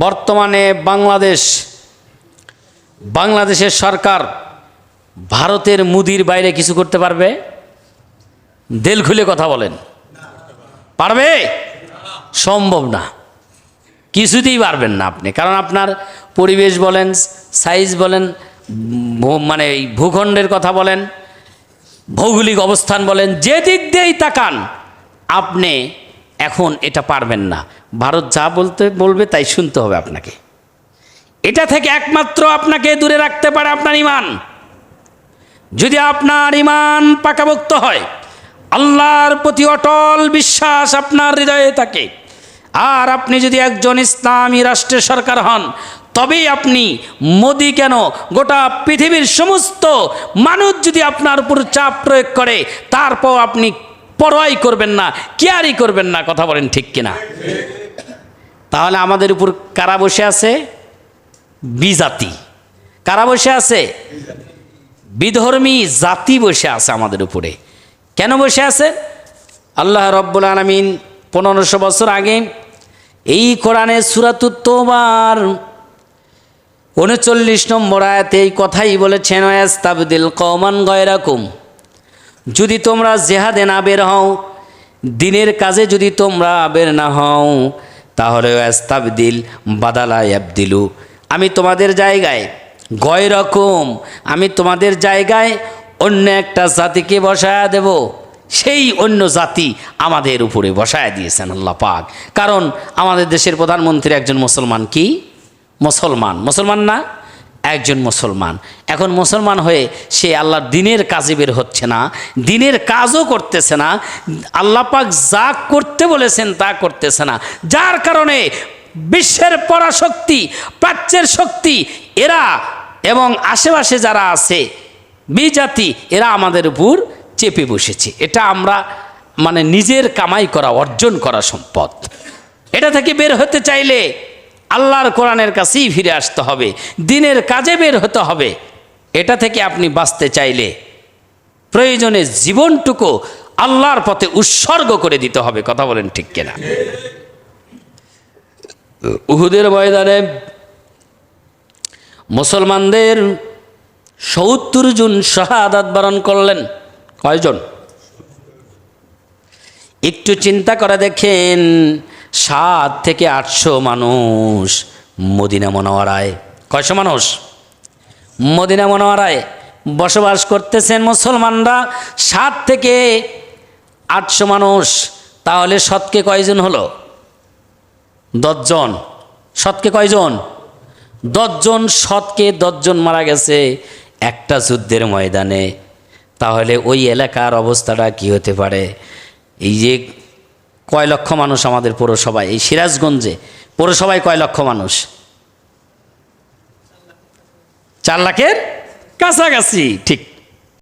বর্তমানে বাংলাদেশের সরকার ভারতের মুদির বাইরে কিছু করতে পারবে? দেল খুলে কথা বলেন, পারবে? সম্ভব না, কিছুতেই পারবেন না আপনি। কারণ আপনার পরিবেশ বলেন, সাইজ বলেন, মানে এই ভূখণ্ডের কথা বলেন, ভৌগোলিক অবস্থান বলেন, যে দিক দিয়েই তাকান আপনি এখন এটা পারবেন না। ভারত যা বলবে তাই শুনতে হবে আপনাকে। এটা থেকে একমাত্র আপনাকে দূরে রাখতে পারে আপনার ঈমান। যদি আপনার ঈমান পাকাপোক্ত হয়, আল্লাহর প্রতি অটল বিশ্বাস আপনার হৃদয়ে থাকে, আর আপনি যদি একজন ইসলামী রাষ্ট্রের সরকার হন, তবেই আপনি মোদি কেন, গোটা পৃথিবীর সমস্ত মানুষ যদি আপনার উপর চাপ প্রয়োগ করে, তারপর আপনি পরোয়াই করবেন না, কেয়ারই করবেন না। কথা বলেন ঠিক কিনা? তাহলে আমাদের উপর কারা বসে আছে? বিজাতি। কারা বসে আছে? বিধর্মী জাতি বসে আছে আমাদের উপরে। কেন বসে আছে? আল্লাহ রব্বুল আলামিন 1500 বছর আগে এই কোরআনে সূরাতুত তওবার 39 নম্বর আয়াতে এই কথাই বলেছেন, ওয়াস্তাবদিল কওমান গায়রাকুম, যদি তোমরা জিহাদে না বের হও, দিনের কাজে যদি তোমরা বের না হও, তাহলে ওয়াস্তাবদিল বাদালা ইয়াবদিলু, আমি তোমাদের জায়গায় গায়রাকুম, আমি তোমাদের জায়গায় অন্য একটা জাতিকে বসায়া দেব। সেই অন্য জাতি আমাদের উপরে বসায় দিয়েছেন আল্লাহ পাক। কারণ আমাদের দেশের প্রধানমন্ত্রী একজন মুসলমান। কি মুসলমান না? একজন মুসলমান। এখন মুসলমান হয়ে সে আল্লাহর দিনের কাজে বের হচ্ছে না, দিনের কাজও করতেছে না, আল্লাহ পাক যা করতে বলেছেন তা করতেছে না। যার কারণে বিশ্বের পরাশক্তি, প্রাচ্যের শক্তি এরা এবং আশেপাশে যারা আছে বিজাতি, এরা আমাদের উপর চেপে বসেছে। এটা আমরা মানে নিজের কামাই করা, অর্জন করা সম্পদ। এটা থেকে বের হতে চাইলে আল্লাহর কোরআনের কাছেই ফিরে আসতে হবে, দিনের কাজে বের হতে হবে। এটা থেকে আপনি বাঁচতে চাইলে প্রয়োজনে জীবনটুকু আল্লাহর পথে উৎসর্গ করে দিতে হবে। কথা বলেন ঠিক কিনা? উহুদের ময়দানে মুসলমানদের 70 জন শাহাদাত বরণ করলেন। কয়জন? একটু চিন্তা করে দেখেন, 7 থেকে 800 মানুষ মদিনা মুনাওয়ারায়। কয়শো মানুষ মদিনা মুনাওয়ারায় বসবাস করতেছেন মুসলমানরা? 7 থেকে 800 মানুষ। তাহলে শতকে কয়জন হলো? 10 জন। শতকে কয়জন? 10 জন। শতকে 10 জন মারা গেছে একটা যুদ্ধের ময়দানে। তাহলে ওই এলাকার অবস্থাটা কি হতে পারে? এই যে কয় লক্ষ মানুষ আমাদের পৌরসভায়, এই সিরাজগঞ্জে পৌরসভায় কয় লক্ষ মানুষ? 4 লাখের কাছাকাছি। ঠিক